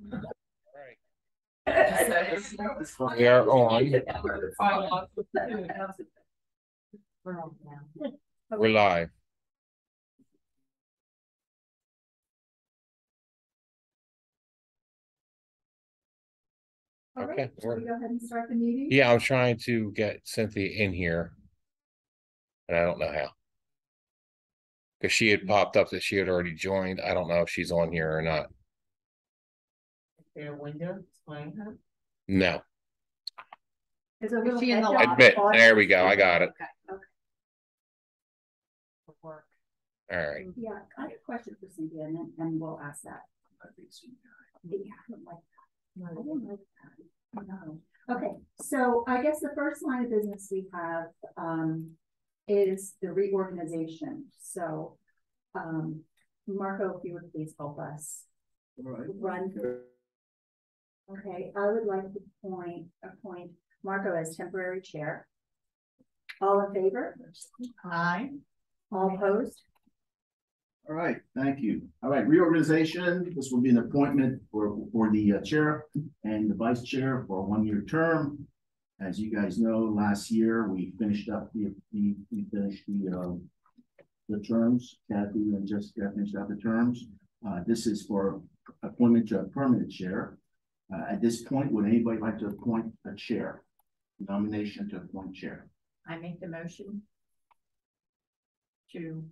We are on. We're live. All Okay. right, shall we go ahead and start the meeting? Yeah, I'm trying to get Cynthia in here, and I don't know how. Because she had popped up that she had already joined. I don't know if she's on here or not. Is there a window displaying her? No. Is a little she in the head lobby? down. There we go. I got it. Okay. Work. All right. Yeah, I have a question for Cynthia, and we'll ask that. Yeah, I don't like that. I didn't like that. No. Okay, so I guess the first line of business we have is the reorganization. So, Marco, if you would please help us run through. Okay, I would like to appoint Marco as temporary chair. All in favor? Aye. All opposed? All right, thank you. All right, reorganization. This will be an appointment for the chair and the vice chair for a one-year term. As you guys know, last year we finished up the terms. Kathy and Jessica finished out the terms. This is for appointment to a permanent chair. At this point, would anybody like to appoint a chair? Nomination to appoint chair. I make the motion to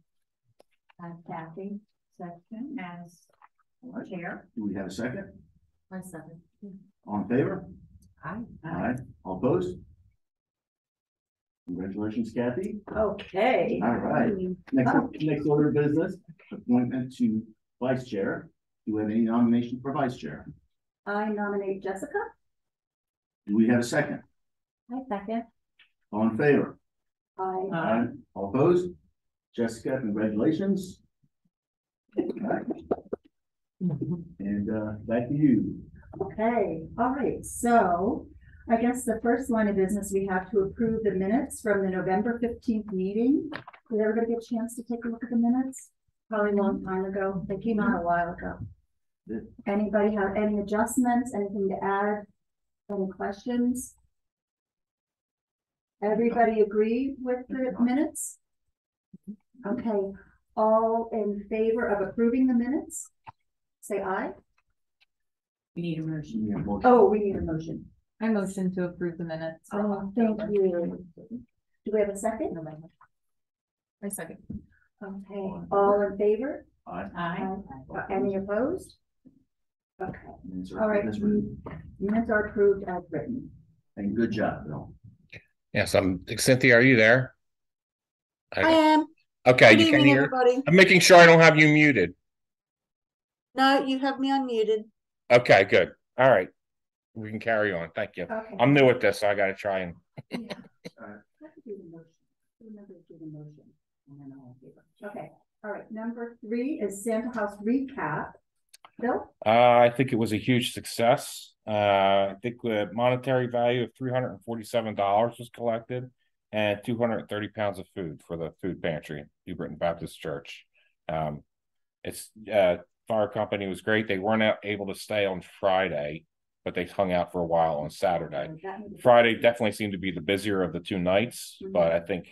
have Kathy Sexton as chair. Do we have a second? I second. All in favor? Aye. Aye. All opposed? Congratulations, Kathy. Okay. All right. Next order of business, appointment to vice chair. Do we have any nomination for vice chair? I nominate Jessica. Do we have a second? I second. All in favor? I Aye. All opposed? Jessica, congratulations. All right. And back to you. Okay, all right, so I guess the first line of business, we have to approve the minutes from the November 15th meeting. Did everybody get a chance to take a look at the minutes? Probably a long time ago. They came out a while ago. Anybody have any adjustments, anything to add? Any questions? Everybody agree with the minutes? Okay, all in favor of approving the minutes? Say aye. We need a motion. Yeah, motion. Oh, we need a motion. I motion to approve the minutes. Oh, thank you. Do we have a second? I second. Okay, all in favor? Aye. Aye. Any opposed? Okay, Minutes are- all right, minutes written. minutes are approved as written. And good job, Bill. Yes, Cynthia, are you there? I am. Okay, Good you can evening, hear. everybody. I'm making sure I don't have you muted. No, you have me unmuted. Okay, good. All right. We can carry on. Thank you. Okay. I'm new at this, so I got to try and. Yeah. Have to do the motion. Remember to do the motion. And then all in favor. Okay, all right, number 3 is Santa House recap. Bill? I think it was a huge success. I think the monetary value of $347 was collected, and 230 pounds of food for the food pantry, New Britain Baptist Church. It's fire company was great. They weren't able to stay on Friday, but they hung out for a while on Saturday. Friday definitely seemed to be the busier of the two nights, but I think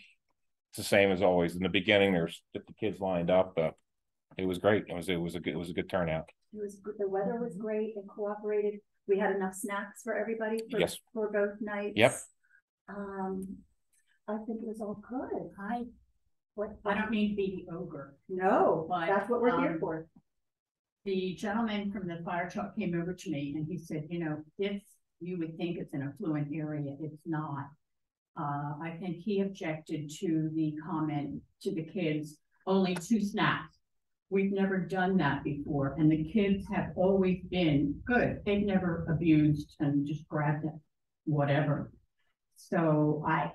it's the same as always. In the beginning, there's 50 kids lined up, but it was great. It was a good turnout. It was good. The weather was great and cooperated. We had enough snacks for everybody for both nights. Yep. I think it was all good. I don't mean to be the ogre. No, But, that's what we're here for. The gentleman from the fire truck came over to me and he said, you know, if you would think it's an affluent area, it's not. I think he objected to the comment to the kids, only 2 snacks. We've never done that before, and the kids have always been good. They've never abused and just grabbed it, whatever. So I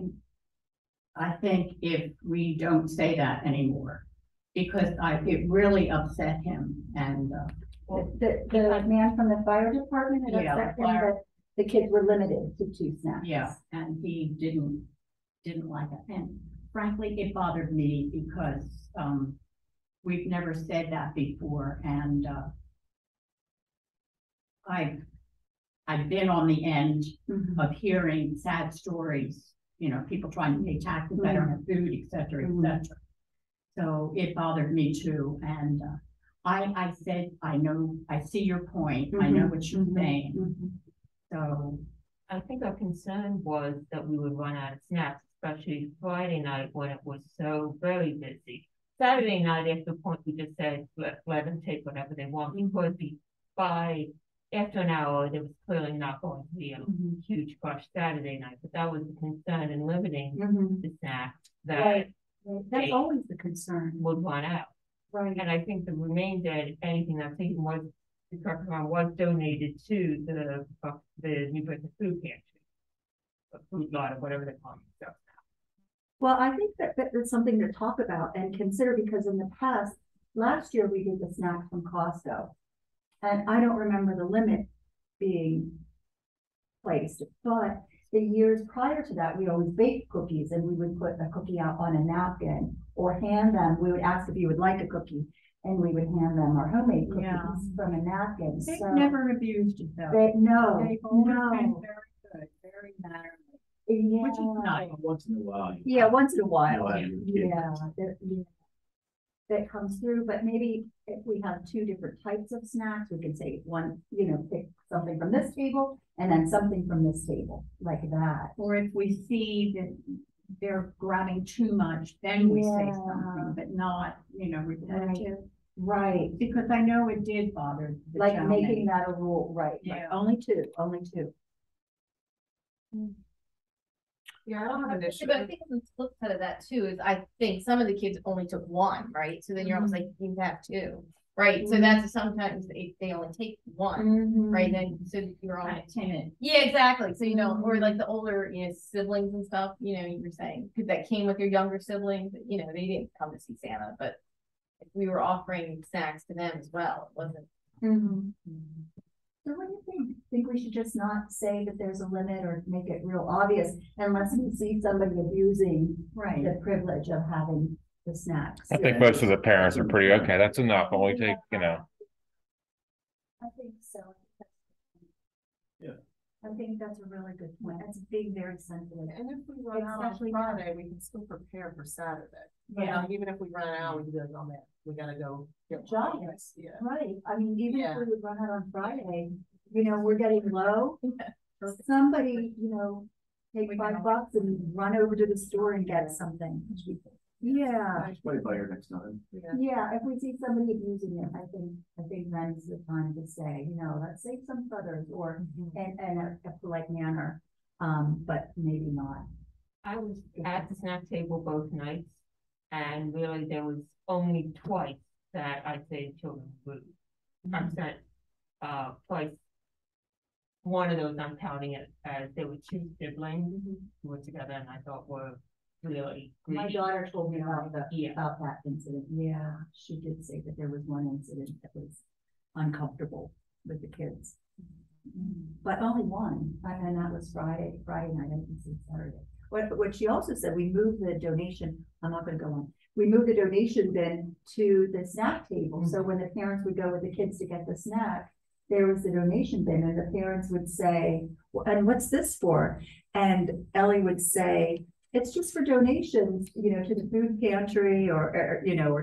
think if we don't say that anymore, because it really upset him. And the man from the fire department had upset him that the kids were limited to 2 snacks. Yeah, and he didn't like it. And frankly, it bothered me because we've never said that before. And I've been on the end Mhm. of hearing sad stories, you know, people trying to pay taxes that don't have food, et cetera, et cetera. So it bothered me too, and I said, I know, I see your point, I know what you're saying, so. I think our concern was that we would run out of snacks, especially Friday night when it was so very busy. Saturday night, after the point, we just said, let them take whatever they want, because after an hour, there was clearly not going to be a huge crush Saturday night, but that was the concern in limiting the snacks that Right. That's always the concern. would run out. Right. And I think the remainder, anything I'm thinking was, was donated to the New Britain Food Pantry. A food lot or whatever they call it. Well, I think that's something to talk about and consider, because in the past, last year we did the snacks from Costco. And I don't remember the limit being placed, but the years prior to that, we always baked cookies, and we would put a cookie out on a napkin or hand them. We would ask if you would like a cookie, and we would hand them our homemade cookies from a napkin. They've So never abused it though. no, They've always been no. very good, very mannerly, Yeah. which is nice. Once in a while. Yeah, once in a while. You'll have your kid. Yeah, that comes through, but maybe if we have two different types of snacks, we can say one, pick something from this table and then something from this table, like that. Or if we see that they're grabbing too much, then we say Yeah. something, but not, repetitive. Right, Because I know it did bother the like gentleman. making that a rule, right? Yeah. Only two, only two. Yeah, I don't have an issue. But I think the flip side of that too is I think some of the kids only took one, right? So then you're almost like, you have two, right? So that's sometimes they only take one, right? Then so you're all Kind of timid. yeah, exactly. So or like the older siblings and stuff, you were saying because that came with your younger siblings, they didn't come to see Santa, but we were offering snacks to them as well. It wasn't. So what do you think? Think we should just not say that there's a limit or make it real obvious unless we see somebody abusing Right. the privilege of having the snacks? I think most of the parents are pretty okay. That's enough. Only take, I think so. Yeah. I think that's a really good point. That's being very sensitive. And if we run out on Especially- Friday, we can still prepare for Saturday. Yeah. Even if we run out, we can go, oh man, we gotta go get Job. Johnny's. Yeah. Right, I mean, even if Yeah. we would run out on Friday, we're getting low. Somebody, take $5 and run over to the store and get something. Yeah, Nice play by her next time. yeah, if we see somebody abusing it, I think that's the time to say, let's save some for others, or in a polite manner, but maybe not. I was at the snack table both nights, and really there was only twice that I saved children food. I sent twice. One of those I'm counting it as there were two siblings who were together, and I thought were really. My daughter told me about Yeah. that incident. Yeah, she did say that there was one incident that was uncomfortable with the kids. But only one, and that was Friday night, I didn't see Saturday. What she also said, we moved the donation, I'm not gonna go on. We moved the donation bin to the snack table, so when the parents would go with the kids to get the snack, there was the donation bin, and the parents would say, well, and what's this for? And Ellie would say, it's just for donations, to the food pantry or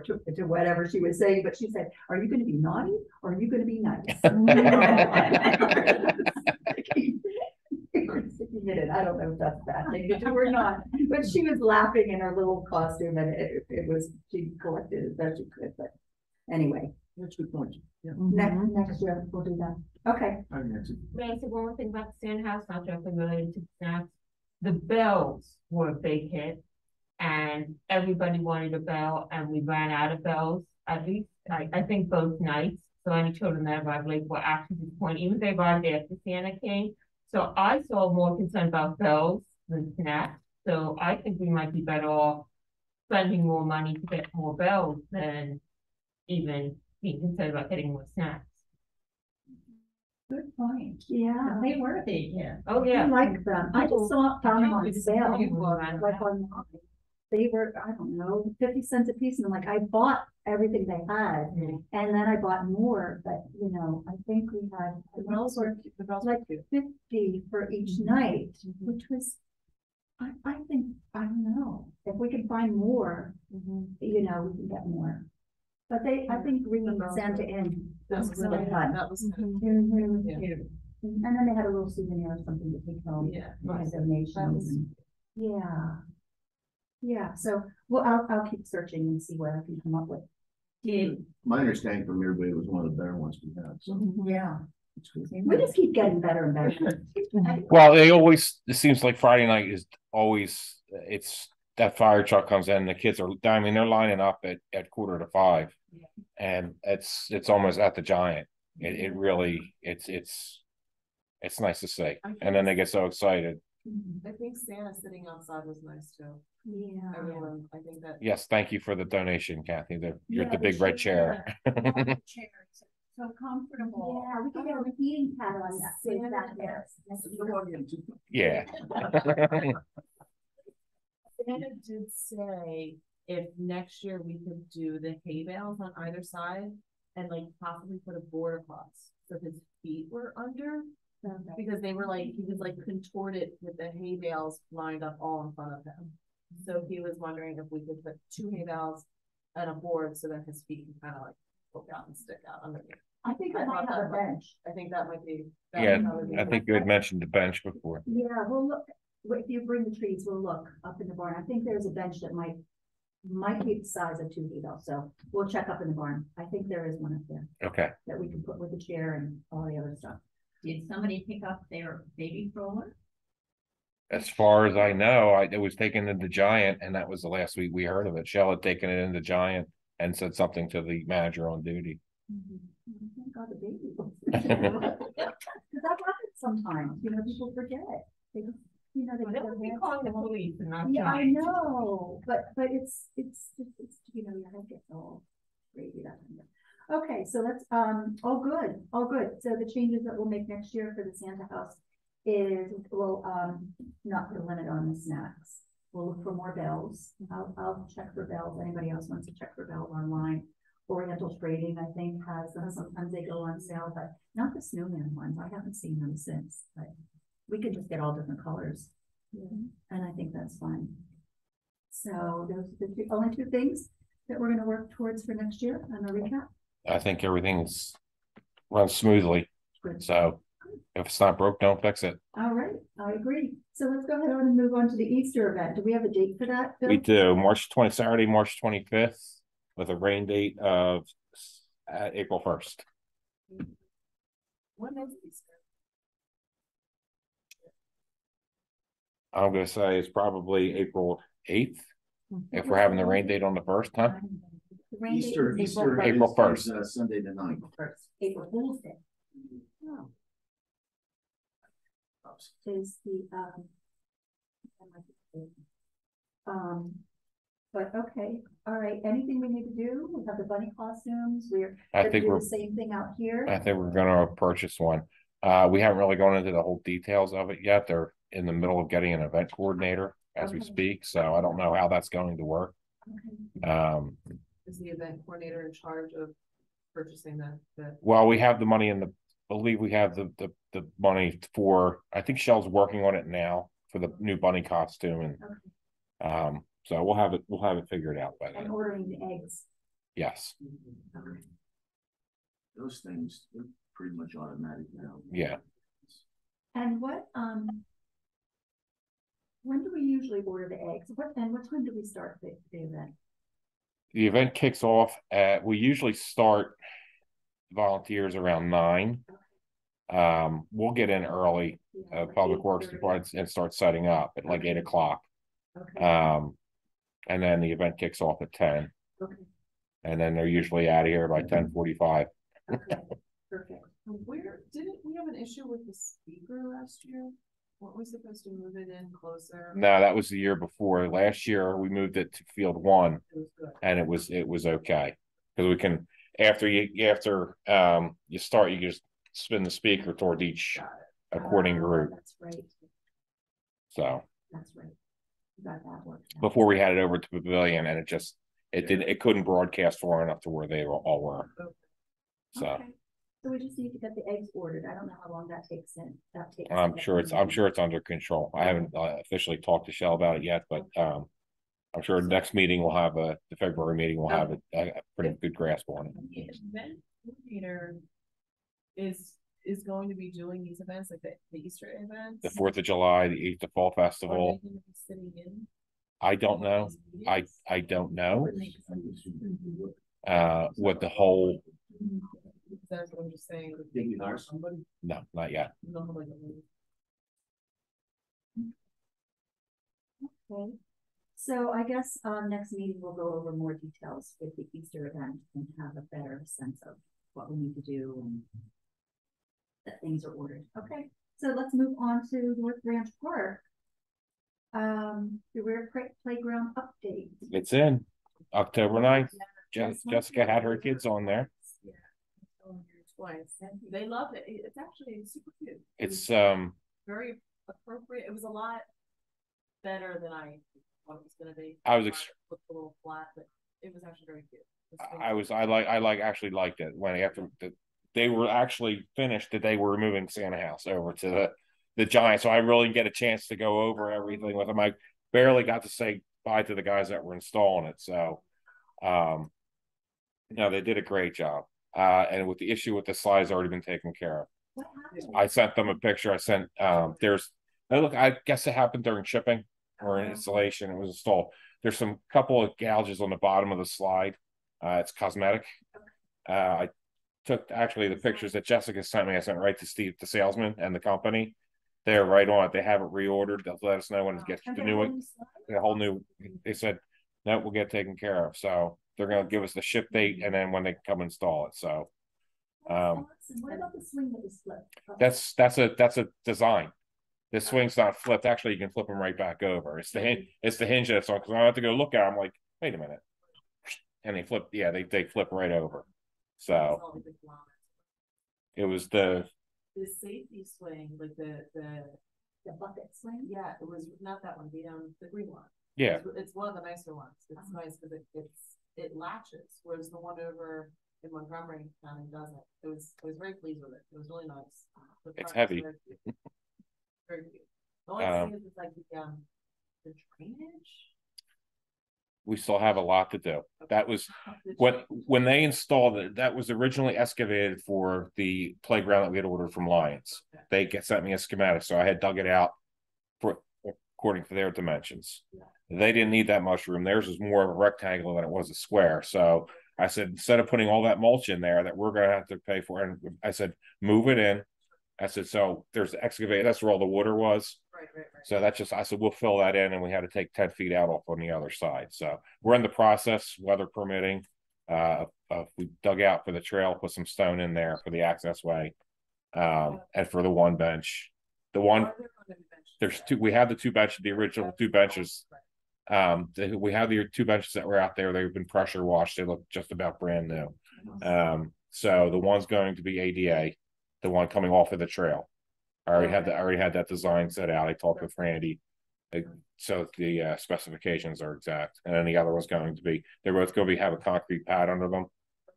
to whatever she was saying, but she said, are you gonna be naughty or are you gonna be nice? I don't know if that's a bad thing to do or not, but she was laughing in her little costume, and she collected as best she could, but anyway. That's a good point. Yeah. Next year, we'll do that. Okay. I think that's it. May I say one more thing about the Sand House, not directly related to snacks? The bells were a big hit, and everybody wanted a bell, and we ran out of bells, at least, I think both nights. So any children that arrived late were actually disappointed, even if they arrived after Santa came. So I saw more concern about bells than snacks. So I think we might be better off spending more money to get more bells than even being concerned about getting more snacks. Good point. Yeah. They were a big hit. Oh, I yeah. like them. I just found them on sale. People around Like online. They were, I don't know, 50 cents a piece, and I'm like, I bought everything they had. And then I bought more, but you know, I think we had The bells were like cute. 50 for each night, which was, I think, I don't know, if we can find more, you know, we can get more. But I think bringing bells Santa were- in That was was really nice. fun. That was kind of Mhm. Yeah. Cute. And then they had a little souvenir or something to take home. Yeah. My That donations. was- And, yeah. Yeah, so, well, I'll keep searching and see what I can come up with. Did, My understanding from everybody was one of the better ones we had, so. Yeah. it's good. We just keep getting better and better. Well, it seems like Friday night is always, it's that fire truck comes in, the kids are, I mean, they're lining up at 4:45. And it's almost at the Giant. It really, it's nice to see. And then they get so excited. I think Santa sitting outside was nice too. Yeah. Everyone, I think that. Yes, thank you for the donation, Kathy. You're Yeah, the they big red should, chair. chairs, so comfortable. Yeah, we can get a heating pad on that. So Santa that there. Yeah. Santa did say if next year we could do the hay bales on either side and like possibly put a board across, so his feet were under. Because they were like, he was like contorted with the hay bales lined up all in front of him. So he was wondering if we could put 2 hay bales and a board so that his feet can kind of like poke out and stick out underneath. I think I I might thought have a that might- bench. I think that might be. that Yeah, would probably be- I think you had mentioned the bench before. Yeah, we'll look, if you bring the trees, we'll look up in the barn. I think there's a bench that might be the size of 2 feet also. We'll check up in the barn. I think there is one up there Okay. that we can put with the chair and all the other stuff. Did somebody pick up their baby stroller? As far as I know, it was taken into Giant, and that was the last week we heard of it. Shell had taken it into Giant and said something to the manager on duty. Thank God the baby. Because that happens sometimes, you know, people forget. They just, you know, they Well, get that their would be hands calling the full. police and not Yeah, I Giant. know, but it's, you know, your head gets all crazy that kind of. Okay, so let's, all good. So the changes that we'll make next year for the Santa house is we'll, not put a limit on the snacks. We'll look for more bells. I'll check for bells. Anybody else wants to check for bells online? Oriental Trading, I think, has them. Sometimes they go on sale, but not the snowman ones. I haven't seen them since, but we could just get all different colors. And I think that's fine. So those are the only 2 things that we're gonna work towards for next year on the recap. I think everything's runs smoothly. Good. So if it's not broke, don't fix it. All right, I agree. So let's go ahead on and move on to the Easter event. Do we have a date for that, Bill? We do Saturday, March 25th, with a rain date of April 1st. When is Easter? I'm gonna say it's probably April 8th, if we're having the rain date on the 1st, huh? The rain date Easter, is Easter. April is- 1st. is, Sunday the 9th. April Fool's Day. Oh. Is the, but okay, all right, anything we need to do? We have the bunny costumes, we're I gonna think do we're the same thing out here. I think we're gonna purchase one. We haven't really gone into the whole details of it yet. They're in the middle of getting an event coordinator as we Okay. speak, so I don't know how that's going to work. Okay. Is the event coordinator in charge of purchasing the? Well, we have the money in the, believe we have the money for, I think Shell's working on it now for the new bunny costume and, Okay. so we'll have it figured out by And then. ordering the eggs. Yes, Okay. Those things, they're pretty much automatic now. yeah. And when do we usually order the eggs? What time do we start the event? The event kicks off we usually start volunteers around 9. We'll get in early, Yeah, like Public Works 8:30. Department, and start setting up at like 8 o'clock. Okay, And then the event kicks off at 10, okay, and then they're usually out of here by 10:45. okay, perfect. Where, didn't we have an issue with the speaker last year? Weren't we supposed to move it in closer? No, that was the year before. Last year we moved it to field 1, It was good. and it was okay because we can after you start, you just spin the speaker toward each according group. That's right, So that's right. You got that worked out. before we had it over to Pavilion, and it It couldn't broadcast far enough to where they all were. So Okay. So we just need to get the eggs ordered. I don't know how long that takes I'm sure it's under control. I haven't officially talked to Shell about it yet, but I'm sure the next meeting will have the February meeting will have a pretty good grasp on it. The event coordinator is going to be doing these events, like the Easter events. The 4th of July, the Easter Fall Are Festival. they gonna be sitting in I don't know. these I meetings? don't know. What the whole That's what I'm just saying. Did you hire somebody? no, not yet. No, like, Okay. So I guess next meeting we'll go over more details with the Easter event and have a better sense of what we need to do and that things are ordered. Okay, so let's move on to North Branch Park. The Rear Playground update. It's in October 9th. Jessica had her kids on there. yeah. Twice. They loved it. It's actually super cute. It's Very appropriate. It was a lot better than I thought it was gonna be. I was Looked a little flat, but it was actually very cute. I actually liked it when after they were actually finished that they were removing Santa House over to the Giants. So I really didn't get a chance to go over everything with them. I barely got to say bye to the guys that were installing it. So no, they did a great job. And with the issue with the slides already been taken care of. What happened? I sent them a picture. I sent I guess it happened during shipping or installation. It was installed. There's some couple of gouges on the bottom of the slide. It's cosmetic. I took actually the pictures that Jessica sent me. I sent right to Steve, the salesman, and the company. They're right on it. They have it reordered. They'll let us know when it gets the new one. The whole new. They said no, we'll get taken care of. So they're going to give us the ship date and then when they come install it. So What about the swing that was flipped? that's a design. The swing's not flipped. Actually, you can flip them right back over. It's the hinge that's on. Because I have to go look at it. I'm like, wait a minute, and they flip. Yeah, they flip right over. So it was the safety swing, like The bucket swing? yeah, it was not that one, the green one. yeah. It's one of the nicer ones. It's nice because it latches, whereas the one over in Montgomery County doesn't. I was very pleased with it. It was really nice. It's heavy. Very cute. Very cute. The only thing is like the drainage. We still have a lot to do. That was when they installed it. That was originally excavated for the playground that we had ordered from Lions. They sent me a schematic, so I had dug it out for according to their dimensions. They didn't need that much room. Theirs was more of a rectangle than it was a square. So I said, instead of putting all that mulch in there that we're going to have to pay for, and I said, move it in. I said, so there's the excavator. That's where all the water was. Right. So that's just, I said, we'll fill that in, and we had to take 10 feet out off on the other side. So we're in the process, weather permitting. We dug out for the trail, put some stone in there for the access way. And for the one bench, there's two, we have the two benches, the original two benches. We have the two benches that were out there. They've been pressure washed. They look just about brand new. So the one's going to be ADA, the one coming off of the trail. I already had that design set out. I talked with Randy, so the specifications are exact. And then the other one's going to be, they're both going to have a concrete pad under them,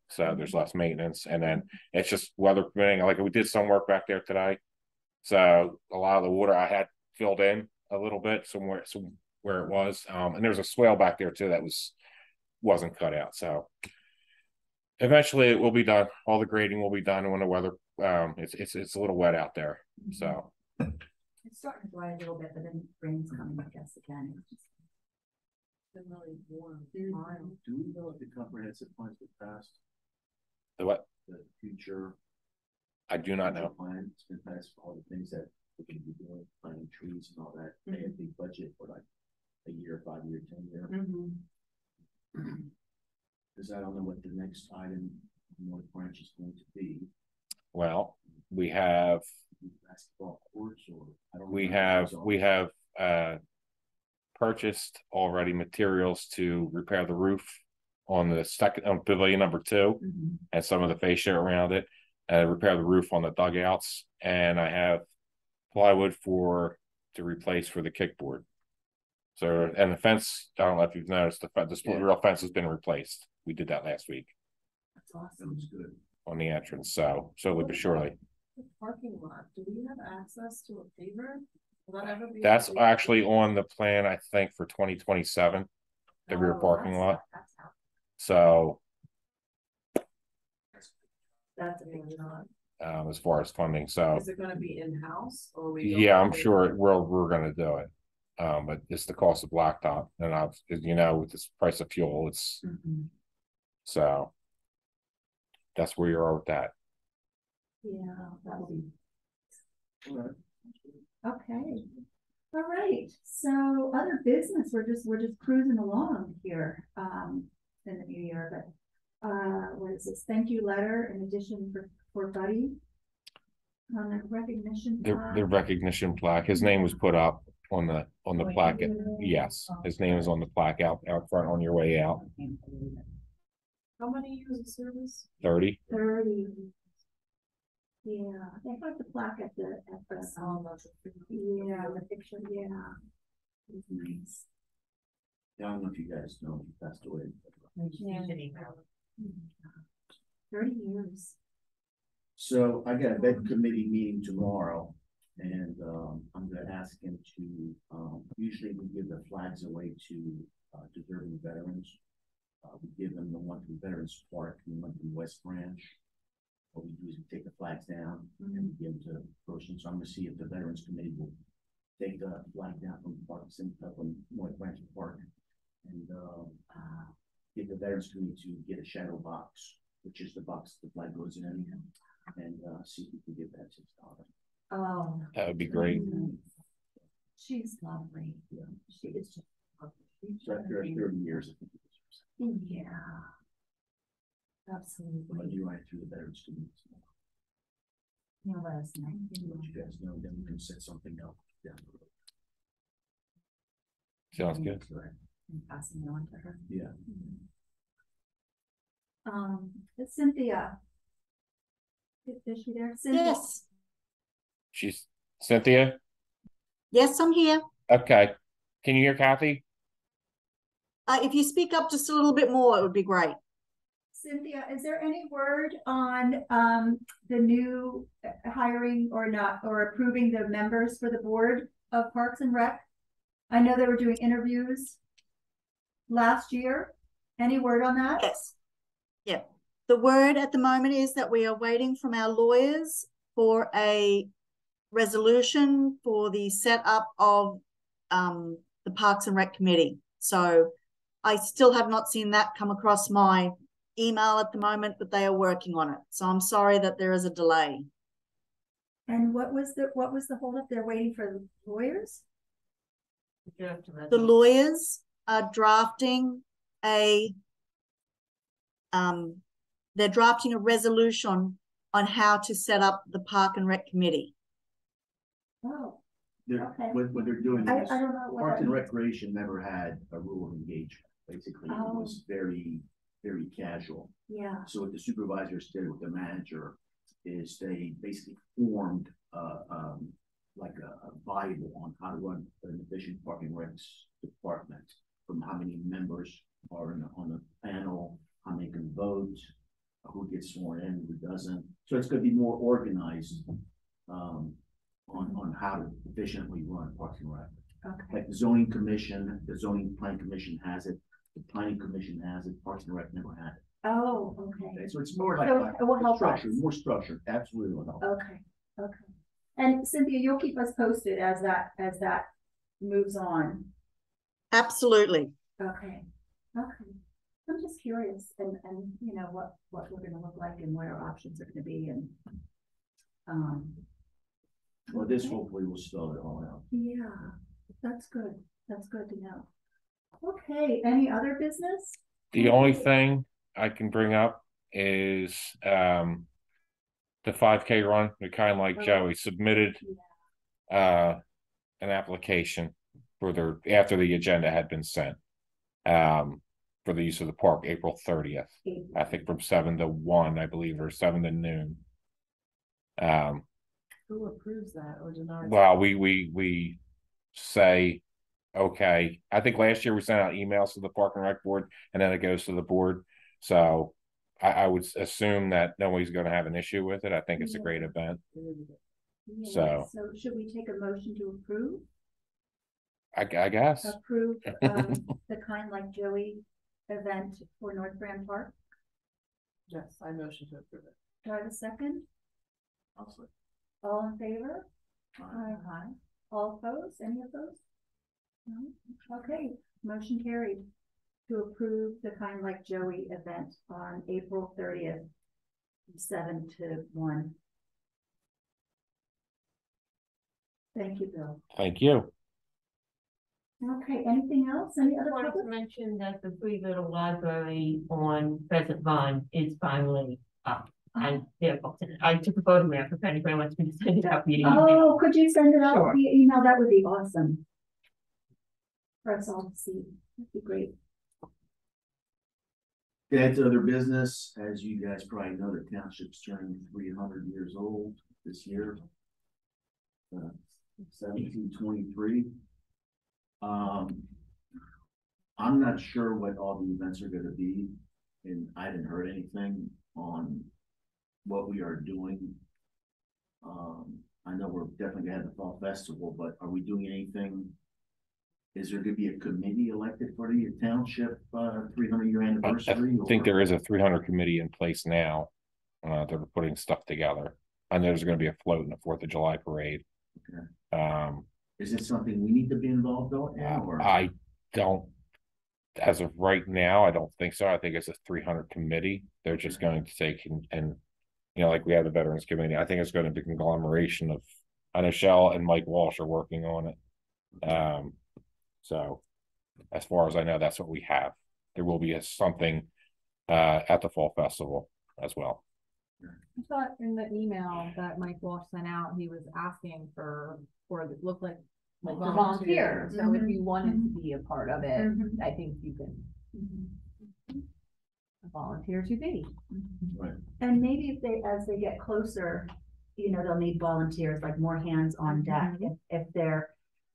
so there's less maintenance. And then it's just weather permitting. Like we did some work back there today, so a lot of the water I had filled in a little bit somewhere where it was, and there's a swale back there too that wasn't cut out. So eventually it will be done. All the grading will be done when the weather. It's a little wet out there, so It's starting to dry a little bit, but then rain's coming, I guess, again. It's been really warm. Do we know if the comprehensive plans were passed? the what? The future I do not know. plan, it's been passed for all the things that we can be doing, planting trees and all that. They had a big budget for like a year, 5 year, 10 year. Because I don't know what the next item in North Branch is going to be. Well, we have Basketball courts, or I don't know. we have purchased already materials to repair the roof on the second on pavilion number 2 and some of the fascia around it, repair the roof on the dugouts, and I have plywood to replace for the kickboard. So, and the fence, I don't know if you've noticed, the split rail fence has been replaced. We did that last week That's awesome. Sounds good. on the entrance, so slowly but surely. The parking lot, do we have access to a paver? Will that ever be? That's a paver? actually on the plan, I think, for 2027, the rear Oh, parking that's- lot. That's how, So, that's a big job. as far as funding, so Is it gonna be in-house or we? yeah, I'm sure we're gonna do it. But it's the cost of blacktop, and you know, with this price of fuel, it's so that's where you are with that. Yeah, that'll be. Okay. All right, so other business, we're just cruising along here, in the new year, but, what is this, thank you letter in addition for Buddy? On the recognition. The plaque. recognition plaque, his name was put up on the plaque. Yes, his name is on the plaque out front on your way out. How many years of service? 30. 30. Yeah, they have the plaque at the, yeah, the picture, yeah. It's nice. I don't know if you guys know, he passed away. Yeah. 30 years. So I got a bed committee meeting tomorrow, and I'm gonna ask him to, usually we give the flags away to deserving veterans. We give them the one from Veterans Park and the one from West Branch. What we do is we take the flags down and we give them to the person. So I'm gonna see if the Veterans Committee will take the flag down from the park, send it up on North Branch Park, and get the Veterans Committee to get a shadow box, which is the box the flag goes in, and see if we can get that $6. Oh. That would be great. She's lovely. Yeah. She is just lovely. So after 30 years, I think it was. Yeah. Absolutely. But you right through the Veterans Committee. You'll let us know. Let you guys know, then we can set something up down the road. Sounds good. And passing it on to her. Yeah. It's Cynthia. Is she there? Cynthia? Yes, She's Cynthia. yes, I'm here. Okay, can you hear Kathy? If you speak up just a little bit more, it would be great. Cynthia, is there any word on the new hiring or not, or approving the members for the board of Parks and Rec? I know they were doing interviews last year. Any word on that? Yes. Yeah. The word at the moment is that we are waiting from our lawyers for a resolution for the setup of the Parks and Rec Committee. So I still have not seen that come across my email at the moment, but they are working on it. So I'm sorry that there is a delay. And what was the holdup? They're waiting for the lawyers? The lawyers are drafting they're drafting a resolution on how to set up the Park and Rec Committee. Oh, They're, Okay. what they're doing I is, don't know what Parks that and means. Recreation never had a rule of engagement. Basically, it was very, very casual. Yeah. So what the supervisors did with the manager is they basically formed like a Bible on how to run an efficient park and recs department, from how many members are on the panel, how many can vote, who gets sworn in, who doesn't. So it's going to be more organized on how to efficiently run Parks and Rec. Okay. Like the zoning commission, the zoning plan commission has it, the planning commission has it, Parks and Rec never had it. Oh, okay. Okay, so it's more like So it will help structured, us. more structured, absolutely will help. Okay. Okay. And Cynthia, you'll keep us posted as that moves on. Absolutely. Okay. Okay. I'm just curious and you know what we're gonna look like and what our options are gonna be and Well, this hopefully will spell it all out. yeah, that's good. That's good to know. Okay, any other business? The only thing I can bring up is the 5K run. We kind of like Joey submitted an application for after the agenda had been sent for the use of the park April 30th. I think from 7 to 1, I believe, or 7 to noon. Who approves that or denies? Well, we say okay. I think last year we sent out emails to the Park and Rec board, and then it goes to the board. So I would assume that nobody's going to have an issue with it. I think it's a great event. Yeah, So should we take a motion to approve? I guess. Approve, the Kind Like Joey event for North Grand Park? Yes, I motion to approve it. Do I have a second? Also, All in favor? Aye. All opposed? Any opposed? No? Okay, motion carried to approve the Kind Like Joey event on April 30th, 7 to 1. Thank you, Bill. Thank you. Okay, anything else? Any I other wanted to public? mention that the free little library on Pheasant Run is finally up. And there, I took a photograph if anybody wants me to send it out via email. Oh, could you send it out Sure. via email? That would be awesome. For us all to see. That'd be great. get to other business. As you guys probably know, the township's turning 300 years old this year. 1723. I'm not sure what all the events are going to be, and I didn't heard anything on what we are doing. I know we're definitely gonna have the fall festival, but are we doing anything? Is there gonna be a committee elected for the township 300-year I anniversary? think there is a 300 committee in place now. They're putting stuff together. I know there's going to be a float in the 4th of July parade. Okay. Is it something we need to be involved in? Or? I don't, as of right now, I don't think so. I think it's a 300 committee. They're just going to take and you know, like we have the Veterans Committee. I think it's going to be a conglomeration of, I know Shell and Mike Walsh are working on it. So as far as I know, that's what we have. There will be something at the fall festival as well. I thought in the email that Mike Walsh sent out, he was asking for it looked like volunteers. So if you wanted Mhm. to be a part of it, Mhm. I think you can volunteer to be. Right. And maybe if they, as they get closer, you know, they'll need volunteers, like more hands on deck. If they're,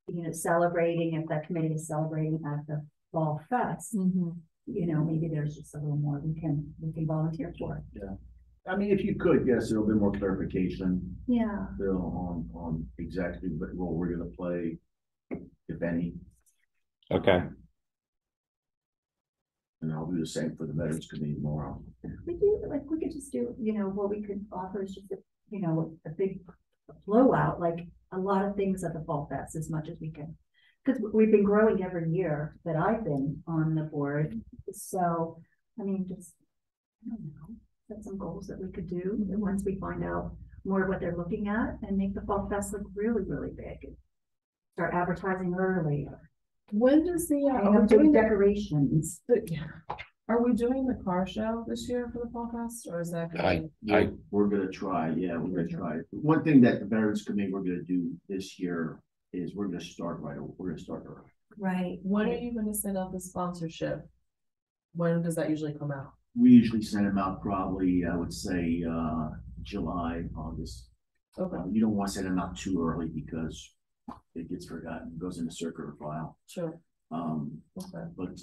you know, celebrating, if that committee is celebrating at the Fall Fest, you know, maybe there's just a little more we can volunteer for. Yeah. I mean, if you could get us a little bit more clarification, Yeah. Bill, on exactly what role we're gonna play, if any. Okay. And I'll do the same for the Veterans Committee tomorrow. We do, like, we could just do, you know, what we could offer is just a, you know, a big blowout, like a lot of things at the Fall Fest as much as we can. Because we've been growing every year that I've been on the board. So, I mean, just, I don't know, set some goals that we could do. And once we find out more what they're looking at and make the Fall Fest look really, really big. And start advertising early. When does the, Hang up big decorations. are we doing the car show this year for the Fall Fest, or is that? We're gonna try, yeah, we're gonna try. One thing that the Veterans Committee we're gonna do this year is we're gonna start early. Right. When are you gonna send out the sponsorship? When does that usually come out? We usually send them out probably, I would say, July, August. Okay, You don't want to send them out too early because it gets forgotten, goes in the circular file. sure, okay. But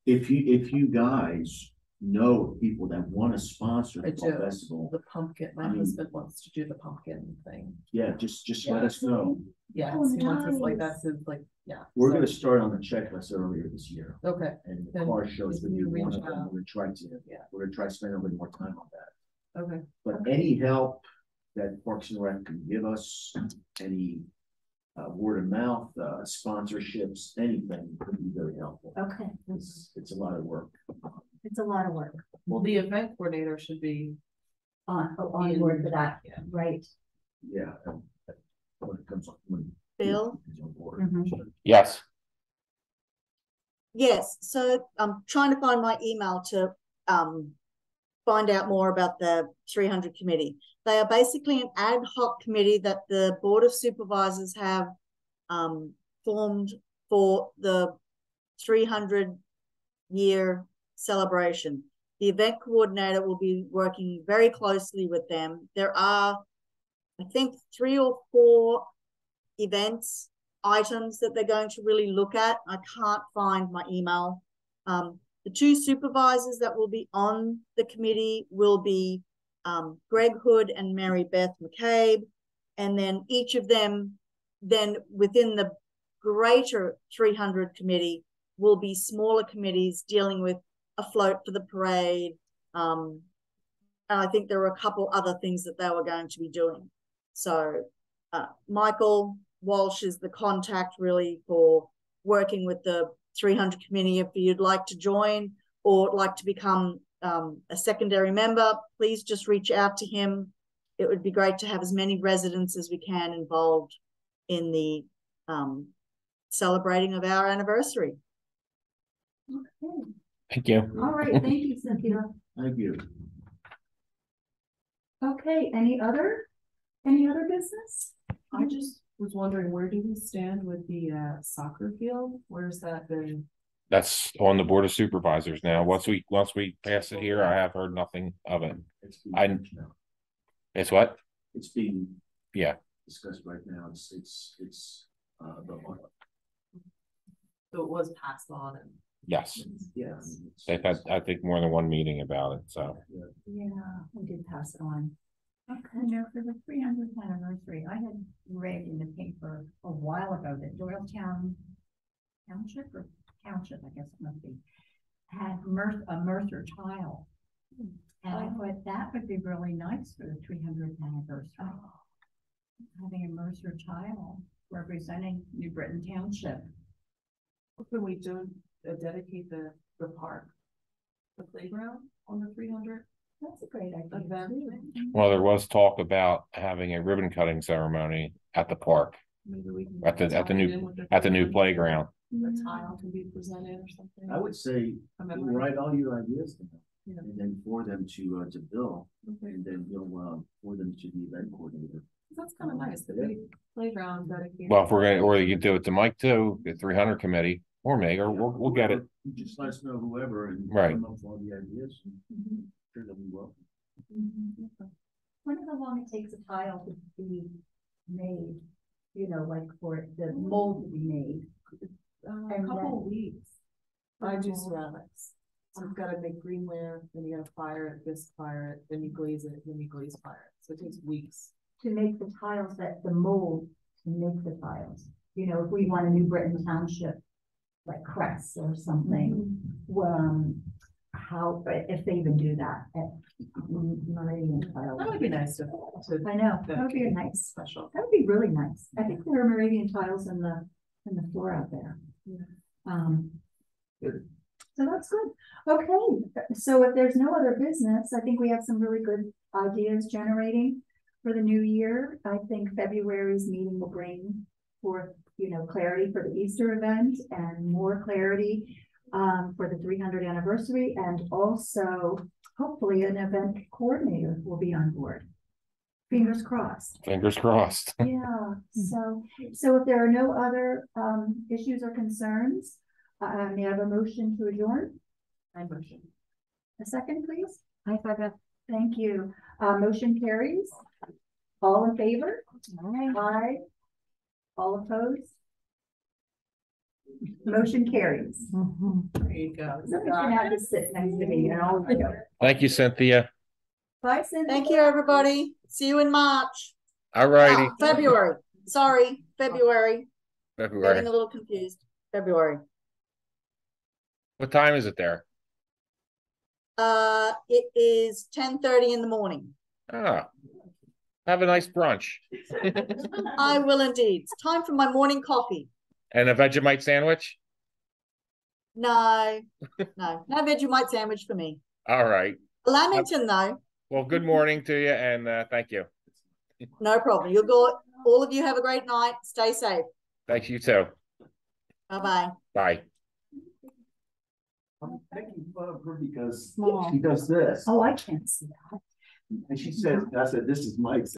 if you guys know people that want to sponsor I the fall do. festival, The pumpkin, my I mean- husband wants to do the pumpkin thing. yeah, just let us know. Yes, Oh, he wants us like, nice. that's his, like, yeah. We're so- gonna start on the checklist earlier this year, Okay, and the Then car show is if gonna be you one reach of them. out. We're gonna try to, Yeah. we're gonna try to spend a little more time on that. okay, But any help that Parks and Rec can give us, any word of mouth, sponsorships, anything would be very helpful. Okay. It's a lot of work. It's a lot of work. well, the event coordinator should be, On board for that, Yeah. right? Yeah. When it comes when Bill? it's on board. Mhm. Yes. Yes, so I'm trying to find my email to find out more about the 300 committee. They are basically an ad hoc committee that the Board of Supervisors have formed for the 300-year celebration. The event coordinator will be working very closely with them. There are, I think, 3 or 4 events items that they're going to really look at. I can't find my email. The two supervisors that will be on the committee will be Greg Hood and Mary Beth McCabe. And then each of them, then within the greater 300 committee, will be smaller committees dealing with a float for the parade. And I think there were a couple other things that they were going to be doing. So Michael Walsh is the contact really for working with the 300 committee. If you'd like to join or like to become a secondary member, please just reach out to him. It would be great to have as many residents as we can involved in the celebrating of our anniversary. Okay. Thank you. All right, thank you, Cynthia. Thank you. Okay, any other business? I just was wondering, where do we stand with the soccer field? Where's that been? That's on the Board of Supervisors now. Once we pass it here, I have heard nothing of it. It's what? It's being discussed right now. It's So it was passed on and. Yes. yeah. They've had, I think, more than one meeting about it, so. Yeah, we did pass it on. Okay, now for the 300th anniversary, I had read in the paper a while ago that Doylestown Township or Township, I guess it must be, had a Mercer tile. And I thought that would be really nice for the 300th anniversary. Having a Mercer tile representing New Britain Township. What can we do to dedicate the park, the playground on the 300? That's a great idea. Event. Well, there was talk about having a ribbon cutting ceremony at the park, Maybe we can at the tie it in new with playground. The tile can be presented or something. I would say write all your ideas down, and then for them to Bill, and then Bill for them to the event coordinator. That's kind of nice. The big playground dedicated. Well, if we're gonna, or you can do it to Mike too, the 300 committee, or me, or we'll get it. Just let us know whoever and Right. come up with all the ideas. Sure they'll be welcome. Wonder how long it takes a tile to be made, you know, like for the mold to be made. A couple of weeks. I do ceramics. So you've got to make greenware, then you got to fire it, bisque fire it, then you glaze it, then you glaze fire it. So it takes weeks. To make the tiles, that the mold to make the tiles. You know, if we want a New Britain Township, like crest or something, how, if they even do that at Meridian Tile. That would be nice to I know, that would be a nice special. That would be really nice. I think there are Meridian tiles in the floor out there. Good. So that's good. Okay, so if there's no other business, I think we have some really good ideas generating for the new year. I think February's meeting will bring forth, you know, clarity for the Easter event and more clarity for the 300th anniversary, and also hopefully an event coordinator will be on board. Fingers crossed. Fingers crossed. Yeah. So if there are no other issues or concerns, may I have a motion to adjourn? I motion. A second, please. I second. Thank you. Motion carries. All in favor? Aye. All opposed? Motion carries. There you go. Somebody's gonna have to sit next to me and I'll go. Thank you, Cynthia. Bye, Cynthia. Thank you, everybody. See you in March. All righty. February. Sorry, February. February. Getting a little confused. February. What time is it there? It is 10:30 in the morning. Ah, have a nice brunch. I will indeed. It's time for my morning coffee. And a Vegemite sandwich? No Vegemite sandwich for me. All right. Lamington, though. Well, good morning to you, and thank you. No problem. You'll go. All of you have a great night. Stay safe. Thank you too. Bye-bye. Bye. I'm making fun of her because Small. she does this. Oh, I can't see that. And she says, I said, this is Mike's.